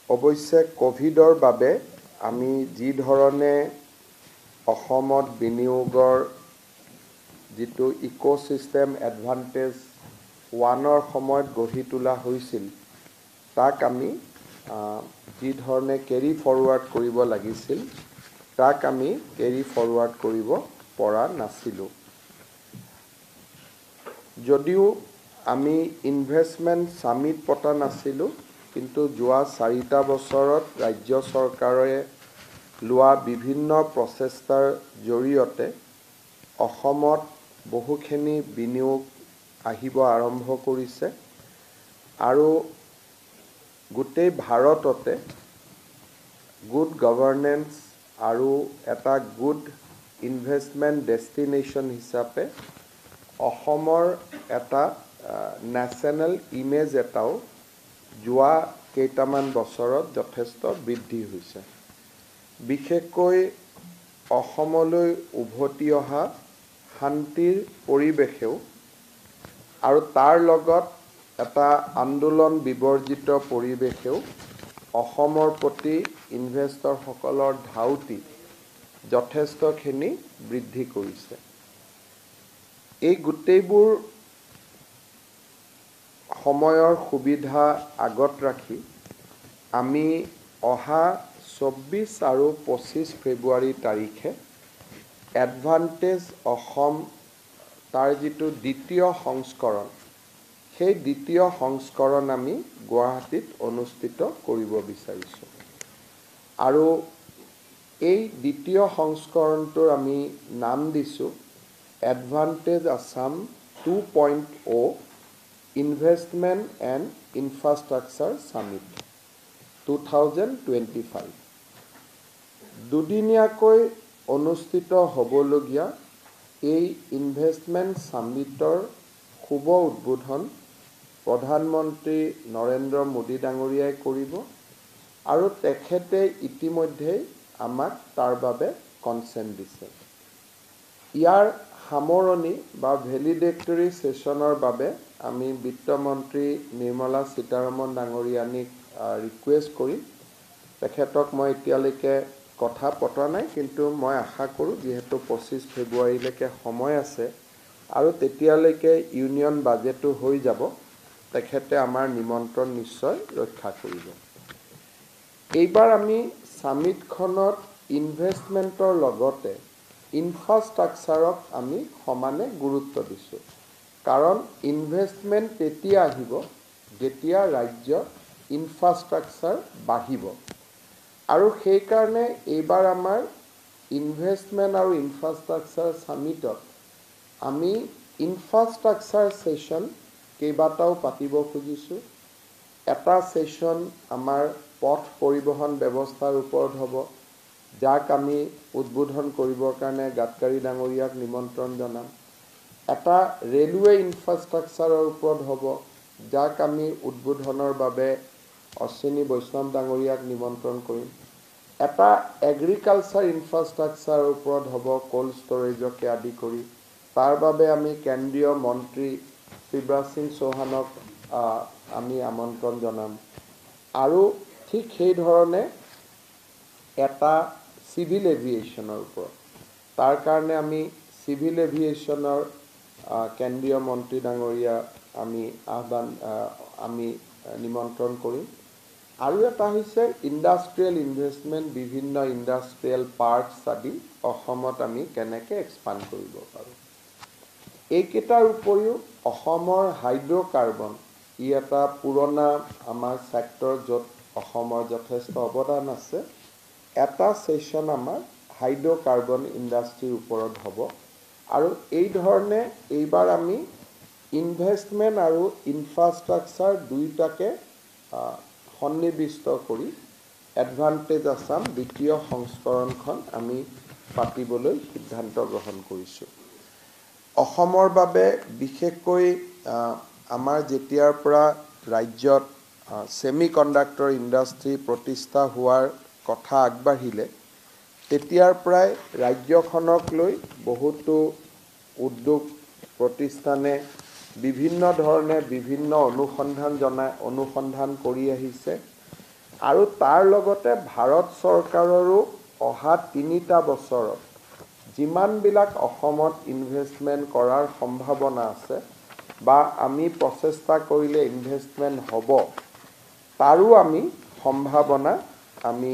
অৱশ্যে কোভিডৰ বাবে আমি যি ধৰণে অসমত বিনিয়োগৰ যিটো ইকোসিস্টেম এডভান্টেজ 1ৰ সময়ত গঢ়ি তোলা হৈছিল তাক আমি যি ধৰণে কেৰি ফৰৱাৰ্ড কৰিব লাগিছিল তাক আমি কেৰি ফৰৱাৰ্ড কৰিব পৰা নাছিলোঁ যদিও আমি ইনভেষ্টমেণ্ট সামিট পতা নাছিলোঁ কিন্তু যোৱা 4টা বছৰত ৰাজ্য চৰকাৰে লোৱা বিভিন্ন প্ৰচেষ্টাৰ জৰিয়তে অসমত বহুখিনি বিনিয়োগ আহিব আৰম্ভ কৰিছে আৰু গোটেই ভাৰততে গুড গভৰ্নেন্স আৰু এটা গুড ইনভেষ্টমেণ্ট ডেষ্টিনেশ্যন হিচাপে অসমৰ এটা নেশ্যনেল ইমেজ এটাও যোৱা কেইটামান বছৰত যথেষ্ট বৃদ্ধি হৈছে বিশেষকৈ অসমলৈ উভতি অহা শান্তিৰ পৰিৱেশেও আৰু তাৰ লগত এটা আন্দোলন বিবৰ্জিত পৰিৱেশেও অসমৰ প্ৰতি ইনভেষ্টৰসকলৰ ধাউতি যথেষ্টখিনি বৃদ্ধি কৰিছে এই গোটেইবোৰ সময়ৰ সুবিধা আগত ৰাখি আমি অহা 24 আৰু 25 ফেব্ৰুৱাৰী তাৰিখে এডভান্টেজ অসম তাৰ যিটো দ্বিতীয় সংস্কৰণ সেই দ্বিতীয় সংস্কৰণ আমি গুৱাহাটীত অনুষ্ঠিত কৰিব বিচাৰিছোঁ আৰু এই দ্বিতীয় সংস্কৰণটোৰ আমি নাম দিছোঁ advantage Assam 2.0 investment and infrastructure summit 2025 দুদিনীয়াকৈ অনুষ্ঠিত হ'বলগীয়া এই ইনভেষ্টমেণ্ট সামিটৰ শুভ উদ্বোধন প্ৰধানমন্ত্ৰী নৰেন্দ্ৰ মোদী ডাঙৰীয়াই কৰিব আৰু তেখেতে ইতিমধ্যে আমাক তাৰ বাবে কনসেন্ট দিছে ইয়াৰ সামৰণি বা ভেলিডেটৰী সেশনৰ বাবে আমি বিত্তমন্ত্ৰী নিৰ্মলা সীতাৰমণ ডাঙৰীয়ানীক ৰিকুৱেষ্ট কৰি তেখেতক মই এতিয়ালৈকে কথা পতা নাই কিন্তু মই আশা কৰোঁ যেহেতু 25 ফেব্ৰুৱাৰীলৈকে সময় আছে আৰু তেতিয়ালৈকে ইউনিয়ন বাজেটো হৈ যাব তেখেতে আমাৰ নিমন্ত্ৰণ নিশ্চয় ৰক্ষা কৰিব এইবাৰ আমি সামিটখনত ইনভেষ্টমেণ্টৰ লগতে ইনফ্ৰাষ্ট্ৰাকচাৰক আমি সমানে গুৰুত্ব দিছোঁ কাৰণ ইনভেষ্টমেণ্ট তেতিয়া আহিব যেতিয়া ৰাজ্যৰ ইনফ্ৰাষ্ট্ৰাকচাৰ বাঢ়িব আৰু সেই কাৰণে এইবাৰ আমাৰ ইনভেষ্টমেণ্ট আৰু ইনফ্ৰাষ্ট্ৰাকচাৰ সামিটত আমি ইনফ্ৰাষ্ট্ৰাকচাৰ সেশন কেইবাটাও পাতিব খুজিছোঁ এটা সেশন আমাৰ পথ পৰিবহণ ব্যৱস্থাৰ ওপৰত হ'ব যাক আমি উদ্বোধন কৰিবৰ কাৰণে গাডকাৰী ডাঙৰীয়াক নিমন্ত্ৰণ জনাম এটা ৰেলৱে ইনফ্ৰাষ্ট্ৰাকচাৰৰ ওপৰত হ'ব যাক আমি উদ্বোধনৰ বাবে অশ্বিনী বৈষ্ণৱ ডাঙৰীয়াক নিমন্ত্ৰণ কৰিম এটা এগ্ৰিকালচাৰ ইনফ্ৰাষ্ট্ৰাকচাৰৰ ওপৰত হ'ব কোল্ড ষ্টৰেজকে আদি কৰি তাৰ বাবে আমি কেন্দ্ৰীয় মন্ত্ৰী শিৱৰাজ সিং চৌহানক আমি আমন্ত্ৰণ জনাম আৰু ঠিক সেই ধৰণে এটা সিভিল এভিয়েশ্যনৰ ওপৰত তাৰ কাৰণে আমি সিভিল এভিয়েশ্যনৰ কেন্দ্ৰীয় মন্ত্ৰী ডাঙৰীয়া আমি নিমন্ত্ৰণ কৰিম আৰু এটা হৈছে ইণ্ডাষ্ট্ৰিয়েল ইনভেষ্টমেণ্ট বিভিন্ন ইণ্ডাষ্ট্ৰিয়েল পাৰ্কছ আদি অসমত আমি কেনেকৈ এক্সপাণ্ড কৰিব পাৰোঁ এইকেইটাৰ উপৰিও অসমৰ হাইড্ৰ'কাৰ্বন ই এটা পুৰণা আমাৰ ছেক্টৰ য'ত অসমৰ যথেষ্ট অৱদান আছে এটা সেশন আমাৰ হাইড্ৰ'কাৰ্বন ইণ্ডাষ্ট্ৰিৰ ওপৰত হ'ব আৰু এই ধৰণে এইবাৰ আমি ইনভেষ্টমেণ্ট আৰু ইনফ্ৰাষ্ট্ৰাকচাৰ দুইটাকে সন্নিবিষ্ট কৰি এডভান্টেজ আসাম দ্বিতীয় সংস্কৰণখন আমি পাতিবলৈ সিদ্ধান্ত গ্ৰহণ কৰিছোঁ অসমৰ বাবে বিশেষকৈ আমাৰ যেতিয়াৰ পৰা ৰাজ্যত সেমিকণ্ডাক্টৰ ইণ্ডাষ্ট্ৰি প্ৰতিষ্ঠা হোৱাৰ কথা আগবাঢ়িলে তেতিয়াৰ পৰাই ৰাজ্যখনক লৈ বহুতো উদ্যোগ প্ৰতিষ্ঠানে বিভিন্ন ধৰণে বিভিন্ন অনুসন্ধান কৰি আহিছে আৰু তাৰ লগতে ভাৰত চৰকাৰৰো অহা 3টা বছৰত যিমানবিলাক অসমত ইনভেষ্টমেণ্ট কৰাৰ সম্ভাৱনা আছে বা আমি প্ৰচেষ্টা কৰিলে ইনভেষ্টমেণ্ট হ'ব, তাৰো আমি সম্ভাৱনা আমি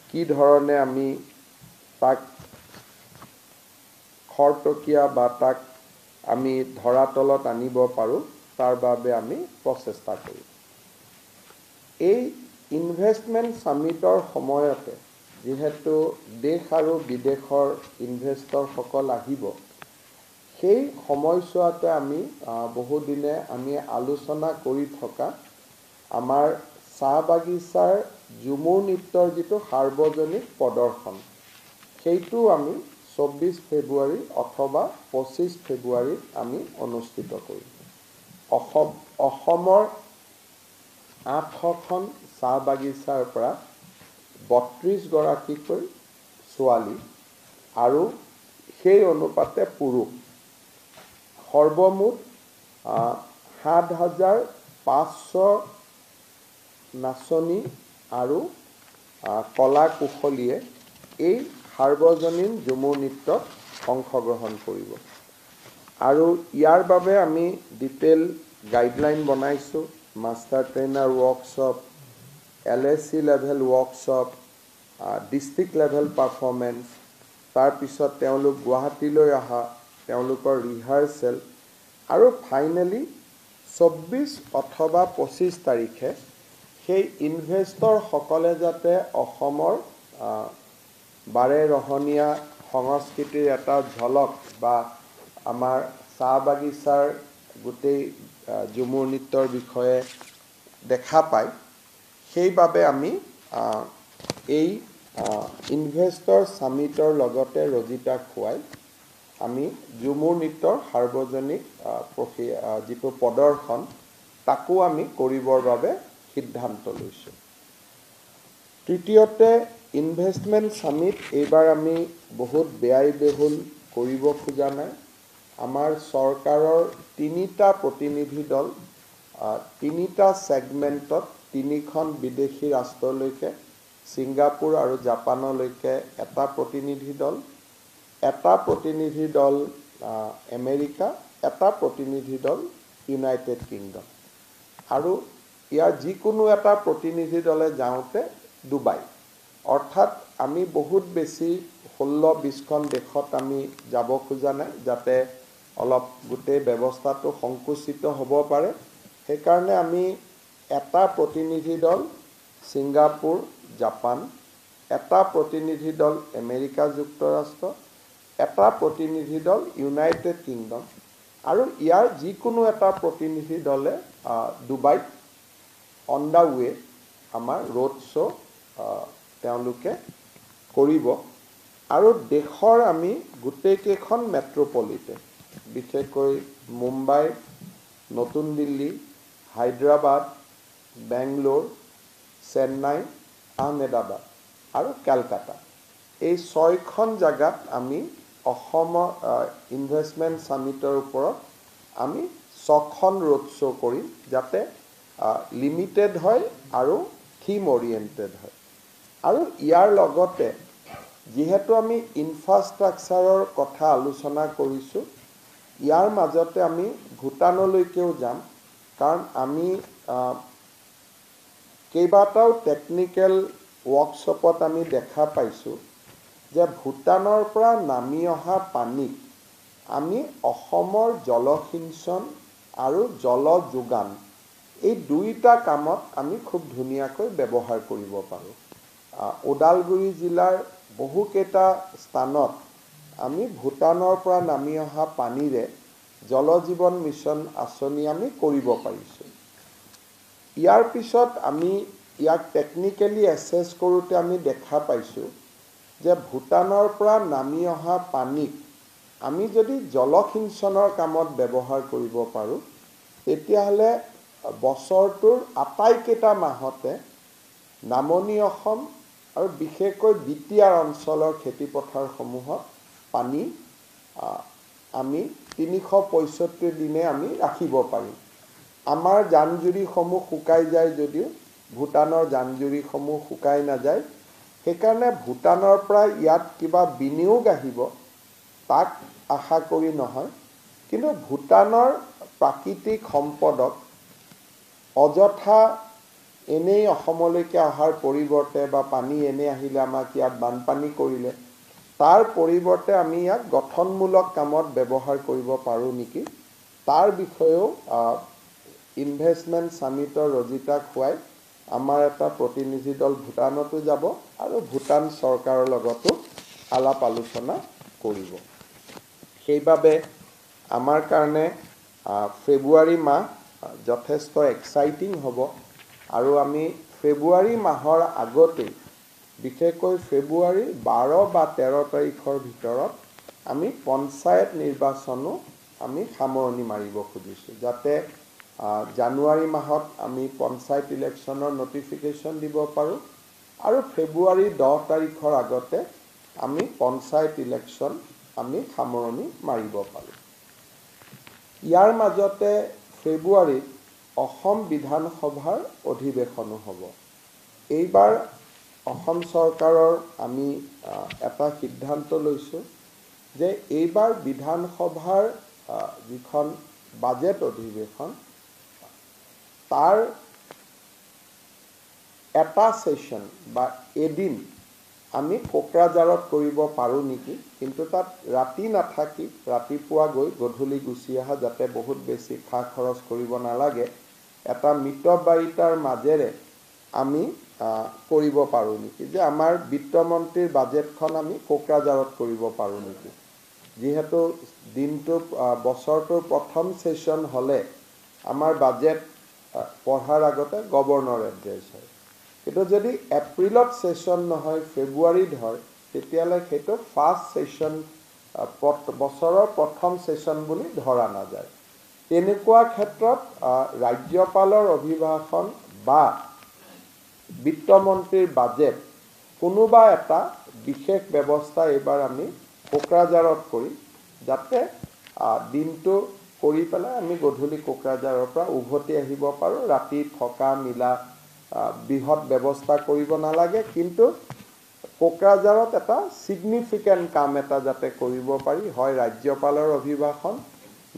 কি ধৰণে আমি তাক খৰতকীয়া বা তাক আমি ধৰাতলত আনিব পাৰোঁ, তাৰ বাবে আমি প্ৰচেষ্টা কৰিম। এই ইনভেষ্টমেণ্ট সামিটৰ সময়তে যেহেতু দেশ আৰু বিদেশৰ ইনভেষ্টৰসকল আহিব, সেই সময়ছোৱাতে আমি বহুদিনে আমি আলোচনা কৰি থকা আমাৰ চাহ বাগিচাৰ ঝুমুৰ নৃত্যৰ যিটো সাৰ্বজনিক প্ৰদৰ্শন, সেইটো আমি 24 ফেব্ৰুৱাৰী অথবা 25 ফেব্ৰুৱাৰীত আমি অনুষ্ঠিত কৰিম। অসমৰ 800খন চাহ বাগিচাৰ পৰা 32 গৰাকীকৈ ছোৱালী আৰু সেই অনুপাতে পুৰুষ সৰ্বমুঠ 7,500 নাচনী আৰু কলা কুশলীয়ে এই সাৰ্বজনীন ঝুমুৰ নৃত্যত অংশগ্ৰহণ কৰিব। আৰু ইয়াৰ বাবে আমি ডিটেইল গাইডলাইন বনাইছোঁ, master trainer workshop, LAC level workshop, district level performance, তাৰপিছত তেওঁলোক গুৱাহাটীলৈ অহা, তেওঁলোকৰ ৰিহাৰ্চেল, আৰু ফাইনেলি 24 অথবা 25 তাৰিখে সেই ইনভেষ্টৰসকলে যাতে অসমৰ বাৰে ৰহণীয়া সংস্কৃতিৰ এটা ঝলক বা আমাৰ চাহ বাগিচাৰ গোটেই ঝুমুৰ নৃত্যৰ বিষয়ে দেখা পায়, সেইবাবে আমি এই ইনভেষ্টৰ সামিটৰ লগতে ৰজিতা খুৱাই আমি ঝুমুৰ নৃত্যৰ সাৰ্বজনিক যিটো প্ৰদৰ্শন, তাকো আমি কৰিবৰ বাবে সিদ্ধান্ত লৈছোঁ। তৃতীয়তে, ইনভেষ্টমেণ্ট সামিট এইবাৰ আমি বহুত ব্যয়বহুল কৰিব খোজা নাই। আমাৰ চৰকাৰৰ 3টা প্ৰতিনিধি দল 3টা ছেগমেণ্টত 3খন বিদেশী ৰাষ্ট্ৰলৈকে, ছিংগাপুৰ আৰু জাপানলৈকে এটা প্ৰতিনিধি দল, এটা প্ৰতিনিধি দল আমেৰিকা, এটা প্ৰতিনিধি দল ইউনাইটেড কিংডম, আৰু ইয়াৰ যিকোনো এটা প্ৰতিনিধি দলে যাওঁতে ডুবাই। অৰ্থাৎ আমি বহুত বেছি 16-20খন দেশত আমি যাব খোজা নাই, যাতে অলপ গোটেই ব্যৱস্থাটো সংকুচিত হ'ব পাৰে। সেইকাৰণে আমি এটা প্ৰতিনিধি দল ছিংগাপুৰ, জাপান, এটা প্ৰতিনিধি দল আমেৰিকা যুক্তৰাষ্ট্ৰ, এটা প্ৰতিনিধি দল ইউনাইটেড কিংডম, আৰু ইয়াৰ যিকোনো এটা প্ৰতিনিধি দলে ডুবাইত অন দ্য ৱে আমাৰ ৰোড শ্ব' তেওঁলোকে কৰিব। আৰু দেশৰ আমি গোটেইকেইখন মেট্ৰপলিটে, বিশেষকৈ মুম্বাই, নতুন দিল্লী, হায়দৰাবাদ, বেংগলোৰ, চেন্নাই, আহমেদাবাদ আৰু কলকাতা, এই 6খন জাগাত আমি অসমৰ ইনভেষ্টমেণ্ট সামিটৰ ওপৰত আমি 6খন ৰোড শ্ব' কৰিম, যাতে লিমিটেড হয় আৰু থিম অৰিয়েণ্টেড হয়। আৰু ইয়াৰ লগতে যিহেতু আমি ইনফ্ৰাষ্ট্ৰাকচাৰৰ কথা আলোচনা কৰিছোঁ, ইয়াৰ মাজতে আমি ভূটানলৈকেও যাম, কাৰণ আমি কেইবাটাও টেকনিকেল ৱৰ্কশ্বপত আমি দেখা পাইছোঁ যে ভূটানৰ পৰা নামি অহা পানীক আমি অসমৰ জলসিঞ্চন আৰু জল যোগান, এই 2টা কামত আমি খুব ধুনীয়াকৈ ব্যৱহাৰ কৰিব পাৰোঁ। ওদালগুৰি জিলাৰ বহুকেইটা স্থানত আমি ভূটানৰ পৰা নামি অহা পানীৰে জল জীৱন মিছন আঁচনি আমি কৰিব পাৰিছোঁ। ইয়াৰ পিছত আমি ইয়াক টেকনিকেলি এছেছ কৰোঁতে আমি দেখা পাইছোঁ যে ভূটানৰ পৰা নামি অহা পানীক আমি যদি জলসিঞ্চনৰ কামত ব্যৱহাৰ কৰিব পাৰোঁ, তেতিয়াহ'লে বছৰটোৰ আটাইকেইটা মাহতে নামনি অসম আৰু বিশেষকৈ বিটিআৰ অঞ্চলৰ খেতিপথাৰসমূহত পানী আমি 365 দিনে আমি ৰাখিব পাৰিম। আমাৰ জান জুৰিসমূহ শুকাই যায় যদিও ভূটানৰ জান-জুৰিসমূহ শুকাই নাযায়। সেইকাৰণে ভূটানৰ পৰা ইয়াত কিবা বিনিয়োগ আহিব তাক আশা কৰি নহয়, কিন্তু ভূটানৰ প্ৰাকৃতিক সম্পদক অযথা এনেই অসমলৈকে অহাৰ পৰিৱৰ্তে বা পানী এনে আহিলে আমাক ইয়াত বানপানী কৰিলে তাৰ পৰিৱৰ্তে আমি ইয়াক গঠনমূলক কামত ব্যৱহাৰ কৰিব পাৰোঁ নেকি, তাৰ বিষয়েও ইনভেষ্টমেণ্ট সামিটৰ ৰজিতা খুৱাই আমাৰ এটা প্ৰতিনিধি দল ভূটানতো যাব আৰু ভূটান চৰকাৰৰ লগতো আলাপ আলোচনা কৰিব। সেইবাবে আমাৰ কাৰণে ফেব্ৰুৱাৰী মাহ যথেষ্ট এক্সাইটিং হ'ব আৰু আমি ফেব্ৰুৱাৰী মাহৰ আগতেই বিশেষকৈ ফেব্ৰুৱাৰী 12 বা 13 তাৰিখৰ ভিতৰত আমি পঞ্চায়ত নিৰ্বাচনো আমি সামৰণি মাৰিব খুজিছোঁ, যাতে জানুৱাৰী মাহত আমি পঞ্চায়ত ইলেকশ্যনৰ নটিফিকেশ্যন দিব পাৰোঁ আৰু ফেব্ৰুৱাৰী 10 তাৰিখৰ আগতে আমি পঞ্চায়ত ইলেকশ্যন আমি সামৰণি মাৰিব পাৰোঁ। ইয়াৰ মাজতে ফেব্ৰুৱাৰীত অসম বিধানসভাৰ অধিৱেশনো হ'ব। এইবাৰ অসম চৰকাৰৰ আমি এটা সিদ্ধান্ত লৈছোঁ যে এইবাৰ বিধানসভাৰ যিখন বাজেট অধিৱেশন তাৰ এটা সেশন বা এদিন আমি কোকৰাঝাৰত কৰিব পাৰোঁ নেকি, কিন্তু তাত ৰাতি নাথাকি ৰাতিপুৱা গৈ গধূলি গুচি অহা, যাতে বহুত বেছি খা খৰচ কৰিব নালাগে, এটা মিতব্যয়িতাৰ মাজেৰে আমি কৰিব পাৰোঁ নেকি, যে আমাৰ বিত্তমন্ত্ৰীৰ বাজেটখন আমি কোকৰাঝাৰত কৰিব পাৰোঁ নেকি। যিহেতু দিনটো বছৰটোৰ প্ৰথম সেশন হ'লে আমাৰ বাজেট পঢ়াৰ আগতে গভৰ্ণৰ এড্ৰেছ হয়, কিন্তু যদি এপ্ৰিলত সেশন নহয় ফেব্ৰুৱাৰীত হয় তেতিয়াহ'লে সেইটো ফাৰ্ষ্ট সেশন বছৰৰ প্ৰথম সেশন বুলি ধৰা নাযায়। তেনেকুৱা ক্ষেত্ৰত ৰাজ্যপালৰ অভিভাষণ বা বিত্তমন্ত্ৰীৰ বাজেট কোনোবা এটা বিশেষ ব্যৱস্থা এইবাৰ আমি কোকৰাঝাৰত কৰি যাতে দিনটো কৰি পেলাই আমি গধূলি কোকৰাঝাৰৰ পৰা উভতি আহিব পাৰোঁ, ৰাতি থকা মিলা বৃহৎ ব্যৱস্থা কৰিব নালাগে, কিন্তু কোকৰাঝাৰত এটা ছিগনিফিকেণ্ট কাম এটা যাতে কৰিব পাৰি, হয় ৰাজ্যপালৰ অভিভাষণ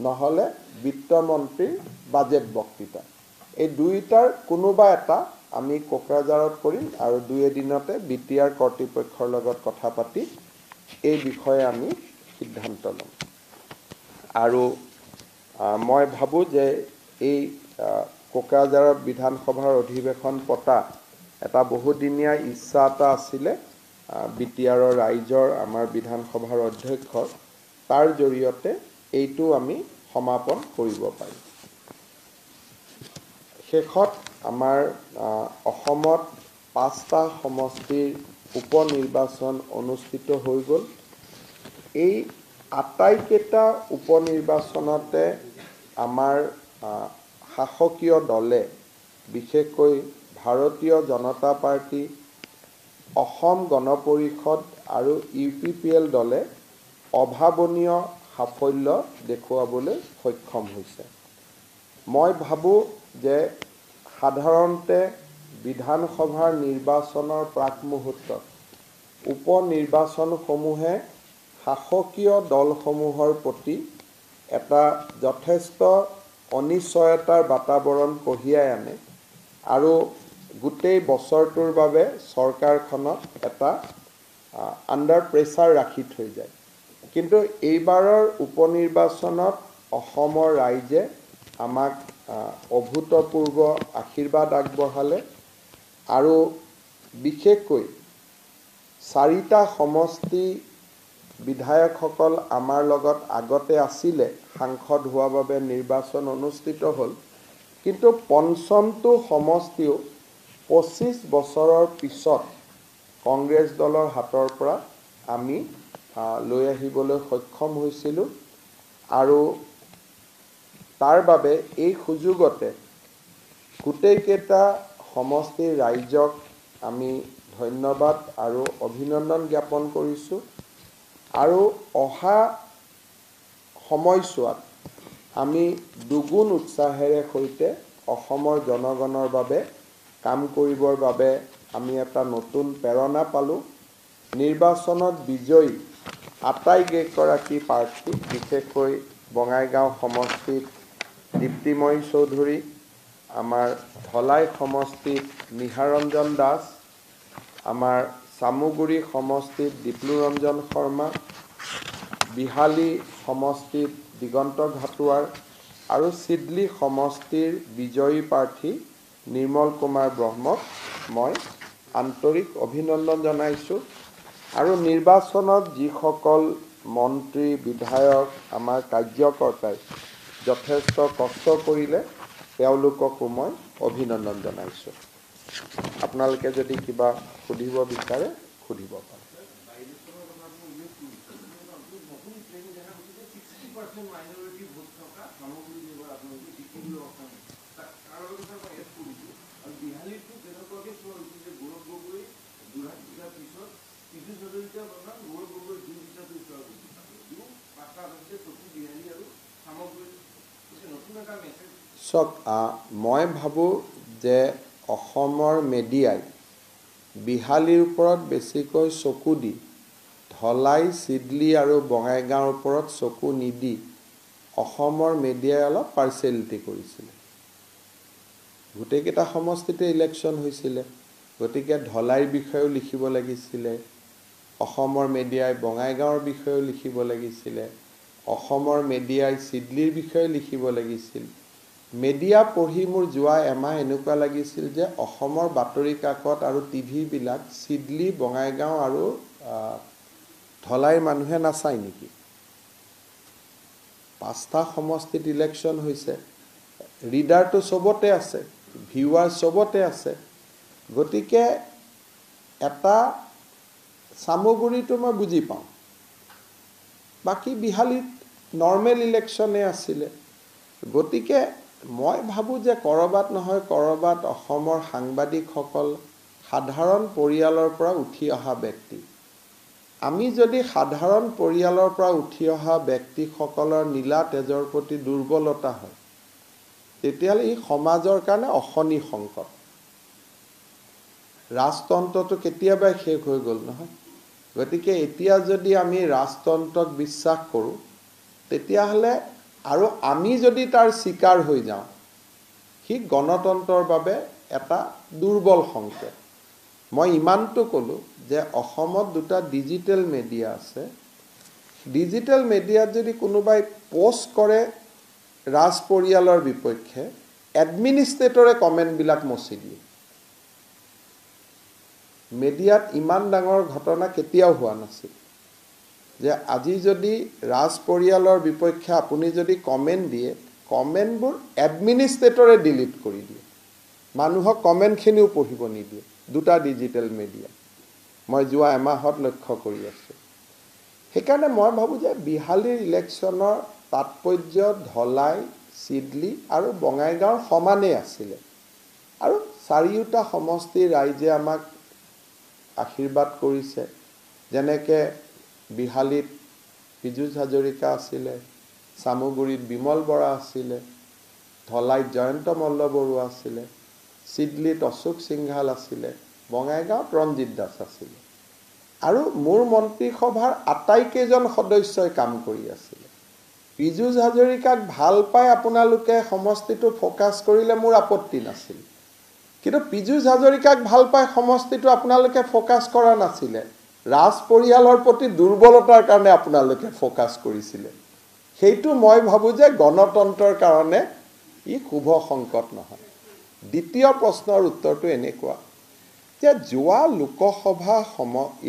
নহ'লে বিত্তমন্ত্ৰীৰ বাজেট বক্তৃতা, এই দুইটাৰ কোনোবা এটা আমি কোকৰাঝাৰত কৰিম আৰু 2 এদিনতে বিটিআৰ কৰ্তৃপক্ষৰ লগত কথা পাতি এই বিষয়ে আমি সিদ্ধান্ত ল'ম। আৰু মই ভাবোঁ যে এই কোকৰাঝাৰত বিধানসভাৰ অধিৱেশন পতা এটা বহুদিনীয়া ইচ্ছা এটা আছিলে বিটিআৰৰ ৰাইজৰ, আমাৰ বিধানসভাৰ অধ্যক্ষৰ, তাৰ জৰিয়তে এইটো আমি সমাপন কৰিব পাৰিম। শেষত আমাৰ অসমত 5টা সমষ্টিৰ উপ নিৰ্বাচন অনুষ্ঠিত হৈ গ'ল। এই আটাইকেইটা উপ নিৰ্বাচনতে আমাৰ শাসকীয় দলে, বিশেষকৈ ভাৰতীয় জনতা পাৰ্টি, অসম গণ পৰিষদ আৰু UPPL দলে অভাৱনীয় সাফল্য দেখুৱাবলৈ সক্ষম হৈছে। মই ভাবোঁ যে সাধাৰণতে বিধানসভাৰ নিৰ্বাচনৰ প্ৰাক মুহূৰ্তত উপ নিৰ্বাচনসমূহে শাসকীয় দলসমূহৰ প্ৰতি এটা যথেষ্ট অনিশ্চয়তাৰ বাতাবৰণ কঢ়িয়াই আনে আৰু গোটেই বছৰটোৰ বাবে চৰকাৰখনক এটা আণ্ডাৰ প্ৰেছাৰ ৰাখি থৈ যায়। কিন্তু এইবাৰৰ উপ নিৰ্বাচনত অসমৰ ৰাইজে আমাক অভূতপূৰ্ব আশীৰ্বাদ আগবঢ়ালে আৰু বিশেষকৈ 4টা সমষ্টি বিধায়কসকল আমাৰ লগত আগতে আছিলে, সাংসদ হোৱাৰ বাবে নিৰ্বাচন অনুষ্ঠিত হ'ল, কিন্তু 5টো সমষ্টিও 25 বছৰৰ পিছত কংগ্ৰেছ দলৰ হাতৰ পৰা আমি লৈ আহিবলৈ সক্ষম হৈছিলোঁ আৰু তাৰ বাবে এই সুযোগতে গোটেইকেইটা সমষ্টিৰ ৰাইজক আমি ধন্যবাদ আৰু অভিনন্দন জ্ঞাপন কৰিছোঁ আৰু অহা সময়ছোৱাত আমি দুগুণ উৎসাহেৰে সৈতে অসমৰ জনগণৰ বাবে কাম কৰিবৰ বাবে আমি এটা নতুন প্ৰেৰণা পালোঁ নিৰ্বাচনত বিজয়ী আটাইকেইগৰাকী প্ৰাৰ্থী বিশেষকৈ বঙাইগাঁও সমষ্টিত দীপ্তিময়ী চৌধুৰী আমাৰ ধলাই সমষ্টিত নিহাৰঞ্জন দাস আমাৰ চামুগুৰি সমষ্টিত দীপ্লুৰঞ্জন শৰ্মা বিহালী সমষ্টিত দিগন্ত ঘাটোৱাৰ আৰু চিডলি সমষ্টিৰ বিজয়ী প্ৰাৰ্থী নিৰ্মল কুমাৰ ব্ৰহ্মক মই আন্তৰিক অভিনন্দন জনাইছোঁ আৰু নিৰ্বাচনত যিসকল মন্ত্ৰী বিধায়ক আমাৰ কাৰ্যকৰ্তাই যথেষ্ট কষ্ট কৰিলে তেওঁলোককো মই অভিনন্দন জনাইছোঁ আপোনালোকে যদি কিবা সুধিব বিচাৰে সুধিব পাৰে চক মই ভাবোঁ যে অসমৰ মিডিয়াই বিহালীৰ ওপৰত বেছিকৈ চকু দি ধলাই চিডলি আৰু বঙাইগাঁৱৰ ওপৰত চকু নিদি অসমৰ মিডিয়াই অলপ পাৰ্চিয়েলিটি কৰিছিলে গোটেইকেইটা সমষ্টিতে ইলেকশ্যন হৈছিলে গতিকে ধলাইৰ বিষয়েও লিখিব লাগিছিলে অসমৰ মিডিয়াই বঙাইগাঁৱৰ বিষয়েও লিখিব লাগিছিলে অসমৰ মিডিয়াই চিডলিৰ বিষয়ে লিখিব লাগিছিল মিডিয়া পঢ়ি মোৰ যোৱা এমাহ এনেকুৱা লাগিছিল যে অসমৰ বাতৰি কাকত আৰু টিভিবিলাক চিডলি বঙাইগাঁও আৰু ধলাইৰ মানুহে নাচায় নেকি পাঁচটা সমষ্টিত ইলেকশ্যন হৈছে ৰিডাৰটো চবতে আছে ভিউৱাৰ চবতে আছে গতিকে এটা চামুগুৰিটো মই বুজি পাওঁ বাকী বিহালীত নৰ্মেল ইলেকশ্যনে আছিলে গতিকে মই ভাবোঁ যে কৰবাত নহয় কৰবাত অসমৰ সাংবাদিকসকল সাধাৰণ পৰিয়ালৰ পৰা উঠি অহা ব্যক্তি আমি যদি সাধাৰণ পৰিয়ালৰ পৰা উঠি অহা ব্যক্তিসকলৰ নীলা তেজৰ প্ৰতি দুৰ্বলতা হয় তেতিয়াহ'লে ই সমাজৰ কাৰণে অশনি সংকট ৰাজতন্ত্ৰটো কেতিয়াবাই শেষ হৈ গ'ল নহয় গতিকে এতিয়া যদি আমি ৰাজতন্ত্ৰক বিশ্বাস কৰোঁ তেতিয়াহ'লে আৰু আমি যদি তাৰ শিকাৰ হৈ যাওঁ সি গণতন্ত্ৰৰ বাবে এটা দুৰ্বল সংকেত মই ইমানটো ক'লোঁ যে অসমত দুটা ডিজিটেল মিডিয়া আছে ডিজিটেল মিডিয়াত যদি কোনোবাই পোষ্ট কৰে ৰাজ পৰিয়ালৰ বিপক্ষে এডমিনিষ্ট্ৰেটৰে কমেণ্টবিলাক মচি দিয়ে মিডিয়াত ইমান ডাঙৰ ঘটনা কেতিয়াও হোৱা নাছিল যে আজি যদি ৰাজ পৰিয়ালৰ বিপক্ষে আপুনি যদি কমেণ্ট দিয়ে কমেণ্টবোৰ এডমিনিষ্ট্ৰেটৰে ডিলিট কৰি দিয়ে মানুহক কমেণ্টখিনিও পঢ়িব নিদিয়ে দুটা ডিজিটেল মিডিয়া মই যোৱা এমাহত লক্ষ্য কৰি আছোঁ সেইকাৰণে মই ভাবোঁ যে বিহালীৰ ইলেকশ্যনৰ তাৎপৰ্য ধলাই চিডলি আৰু বঙাইগাঁৱৰ সমানেই আছিলে আৰু চাৰিওটা সমষ্টিৰ ৰাইজে আমাক আশীৰ্বাদ কৰিছে যেনেকৈ বিহালীত পীযুষ হাজৰিকা আছিলে চামুগুৰিত বিমল বৰা আছিলে ধলাইত জয়ন্ত মল্ল বৰুৱা আছিলে চিডলিত অশোক সিংঘাল আছিলে বঙাইগাঁৱত ৰঞ্জিত দাস আছিলে আৰু মোৰ মন্ত্ৰীসভাৰ আটাইকেইজন সদস্যই কাম কৰি আছিলে পীযুষ হাজৰিকাক ভাল পাই আপোনালোকে সমষ্টিটো ফ'কাছ কৰিলে মোৰ আপত্তি নাছিল কিন্তু পীযুষ হাজৰিকাক ভাল পাই সমষ্টিটো আপোনালোকে ফ'কাছ কৰা নাছিলে ৰাজ পৰিয়ালৰ প্ৰতি দুৰ্বলতাৰ কাৰণে আপোনালোকে ফ'কাছ কৰিছিলে সেইটো মই ভাবোঁ যে গণতন্ত্ৰৰ কাৰণে ই শুভ সংকট নহয় দ্বিতীয় প্ৰশ্নৰ উত্তৰটো এনেকুৱা যে যোৱা লোকসভা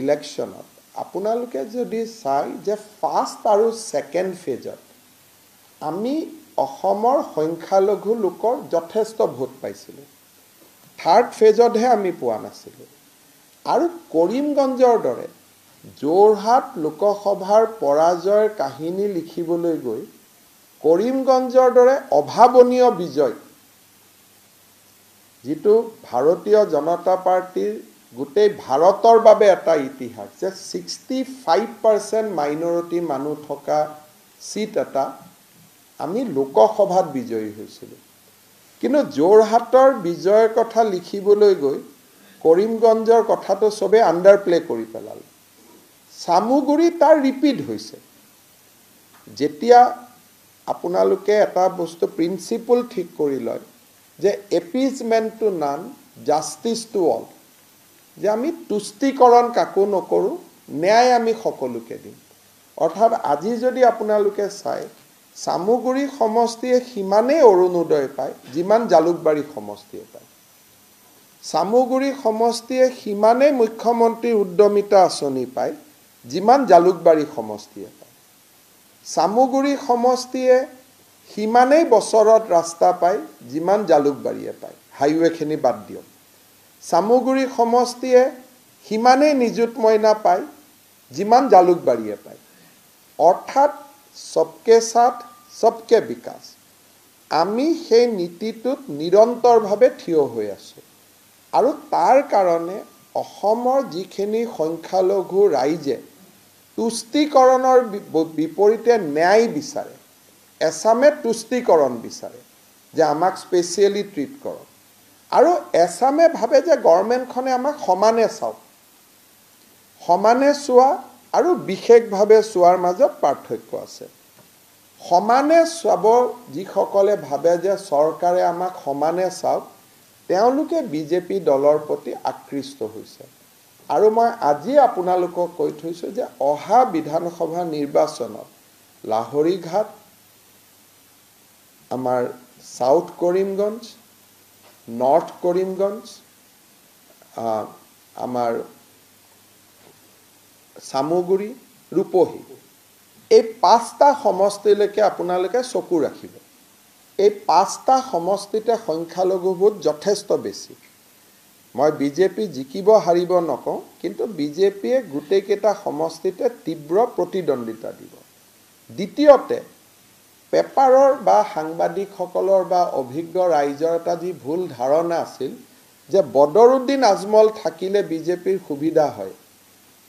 ইলেকশ্যনত আপোনালোকে যদি চাই যে ফাৰ্ষ্ট আৰু ছেকেণ্ড ফেজত আমি অসমৰ সংখ্যালঘু লোকৰ যথেষ্ট ভোট পাইছিলোঁ থাৰ্ড ফেজতহে আমি পোৱা নাছিলোঁ আৰু কৰিমগঞ্জৰ দৰে যোৰহাট লোকসভাৰ পৰাজয়ৰ কাহিনী লিখিবলৈ গৈ কৰিমগঞ্জৰ দৰে অভাৱনীয় বিজয় যিটো ভাৰতীয় জনতা পাৰ্টিৰ গোটেই ভাৰতৰ বাবে এটা ইতিহাস যে 65% মাইনৰিটি মানুহ থকা সিট এটা আমি লোকসভাত বিজয়ী হৈছিলোঁ কিন্তু যোৰহাটৰ বিজয়ৰ কথা লিখিবলৈ গৈ কৰিমগঞ্জৰ কথাটো সবে আণ্ডাৰপ্লে কৰি পেলালে সামুগুৰি তাৰ ৰিপিট হৈছে যেতিয়া আপোনালোকে এটা বস্তু প্ৰিন্সিপল ঠিক কৰি লয় যে appeasement to none justice to all যে আমি তুষ্টিকৰণ কাকো নকৰো ন্যায় আমি সকলোকে দিম অৰ্থাৎ আজি যদি আপোনালোকে চাই সামুগুৰি সমষ্টিয়ে সিমানেই অৰুণোদয় পায় যিমান জালুকবাৰী সমষ্টিয়ে পায় সামুগুৰি সমষ্টিয়ে সিমানেই মুখ্যমন্ত্ৰীৰ উদ্যমিতা আঁচনি পায় যিমান জালুকবাৰী সমষ্টিয়ে পায় সামুগুৰি সমষ্টিয়ে সিমানেই বছৰত ৰাস্তা পায় যিমান জালুকবাৰীয়ে পায় হাইৱেখিনি বাদ দিয়ক সামুগুৰি সমষ্টিয়ে সিমানেই নিযুত মইনা পায় যিমান জালুকবাৰীয়ে পায় অৰ্থাৎ सबके साथ सबके विकास আমি সেই নীতিটোত নিৰন্তৰভাৱে থিয় হৈ আছো আৰু তাৰ কাৰণে অসমৰ যিখিনি সংখ্যালঘু ৰাইজে তুষ্টিকৰণৰ বিপৰীতে ন্যায় বিচাৰে এছামে তুষ্টিকৰণ বিচাৰে যে আমাক স্পেচিয়েলি ট্ৰিট কৰক আৰু এছামে ভাবে যে গভৰ্ণমেণ্টখনে আমাক সমানে চাওক সমানে চোৱা আৰু বিশেষভাৱে চোৱাৰ মাজত পাৰ্থক্য আছে সমানে চাব যিসকলে ভাবে যে চৰকাৰে আমাক সমানে চাওক তেওঁলোকে বিজেপি দলৰ প্ৰতি আকৃষ্ট হৈছে আৰু মই আজি আপোনালোকক কৈ থৈছো যে অহা বিধানসভা নিৰ্বাচনত লাহৰীঘাট আমাৰ সাউথ কৰিমগঞ্জ নৰ্থ কৰিমগঞ্জ আমাৰ সামুগুৰি ৰূপহী এই পাঁচটা সমষ্টিলৈকে আপোনালোকে চকু ৰাখিব এই পাঁচটা সমষ্টিতে সংখ্যালঘু ভোট যথেষ্ট বেছি মই বিজেপি জিকিব হাৰিব নকওঁ কিন্তু বিজেপিয়ে গোটেইকেইটা সমষ্টিতে তীব্ৰ প্ৰতিদ্বন্দ্বিতা দিব দ্বিতীয়তে পেপাৰৰ বা সাংবাদিকসকলৰ বা অভিজ্ঞ ৰাইজৰ এটা যি ভুল ধাৰণা আছিল যে বদৰুদ্দিন আজমল থাকিলে বিজেপিৰ সুবিধা হয়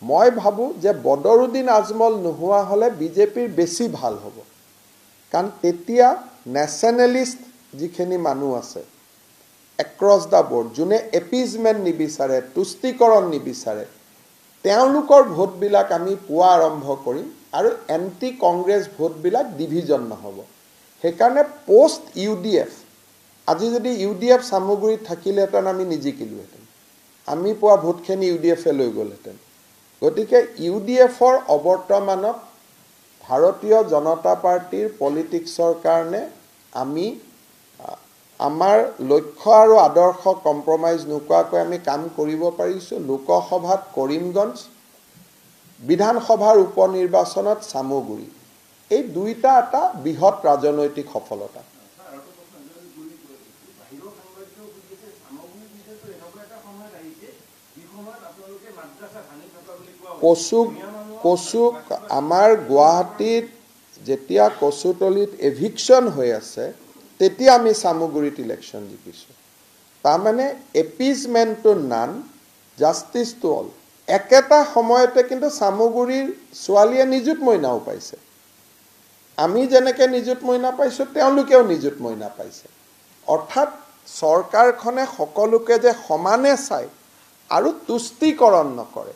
মই ভাবো যে বদৰুদ্দিন আজমল নোহোৱা হলে বিজেপিৰ বেছি ভাল হ'ব কাৰণ তেতিয়া নেশ্যনেলিষ্ট যিখিনি মানুহ আছে এক্ৰছ দা বৰ্ড যোনে এপিজমেন্ট নিবিচাৰে তুষ্টিকৰণ নিবিচাৰে তেওঁলোকৰ ভোটবিলাক আমি পোৱা আৰম্ভ কৰিম আৰু এন্টি কংগ্ৰেছ ভোটবিলাক ডিভিজন নহব সেইকাৰণে পোষ্ট ইউডিএফ আজি যদি ইউডিএফ সামগ্ৰী থাকিলেহেঁতেন আমি নিজিকিলোহেঁতেন আমি পোৱা ভোটখিনি ইউডিএফে লৈ গ'লহেঁতেন গতিকে ইউডিএফৰ অৱৰ্তমানত ভাৰতীয় জনতা পাৰ্টিৰ পলিটিক্সৰ কাৰণে আমি আমাৰ লক্ষ্য আৰু আদৰ্শ কম্প্ৰমাইজ নোকোৱাকৈ আমি কাম কৰিব পাৰিছো লোকসভাত কৰিমগঞ্জ বিধানসভাৰ উপনিৰ্বাচনত সামুগুৰি এই দুইটা এটা বৃহৎ ৰাজনৈতিক সফলতা কচুক আমাৰ গুৱাহাটীত যেতিয়া কচুতলিত এভিকশন হৈ আছে তেতিয়া আমি সামুগুৰিত ইলেকশন জিকিছো তাৰমানে appeasement to none justice to all একেটা সময়তে কিন্তু সামুগুৰিৰ ছোৱালীয়ে নিযুত মইনাও পাইছে আমি যেনেকৈ নিযুত মইনা পাইছো তেওঁলোকেও নিযুত মইনা পাইছে অৰ্থাৎ চৰকাৰখনে সকলোকে যে সমানে চাই আৰু তুষ্টিকৰণ নকৰে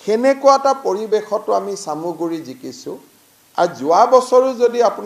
সেনেকুৱা এটা পৰিৱেশতো আমি সামুগুৰি জিকিছো আৰু যোৱা বছৰো যদি আপোনাৰ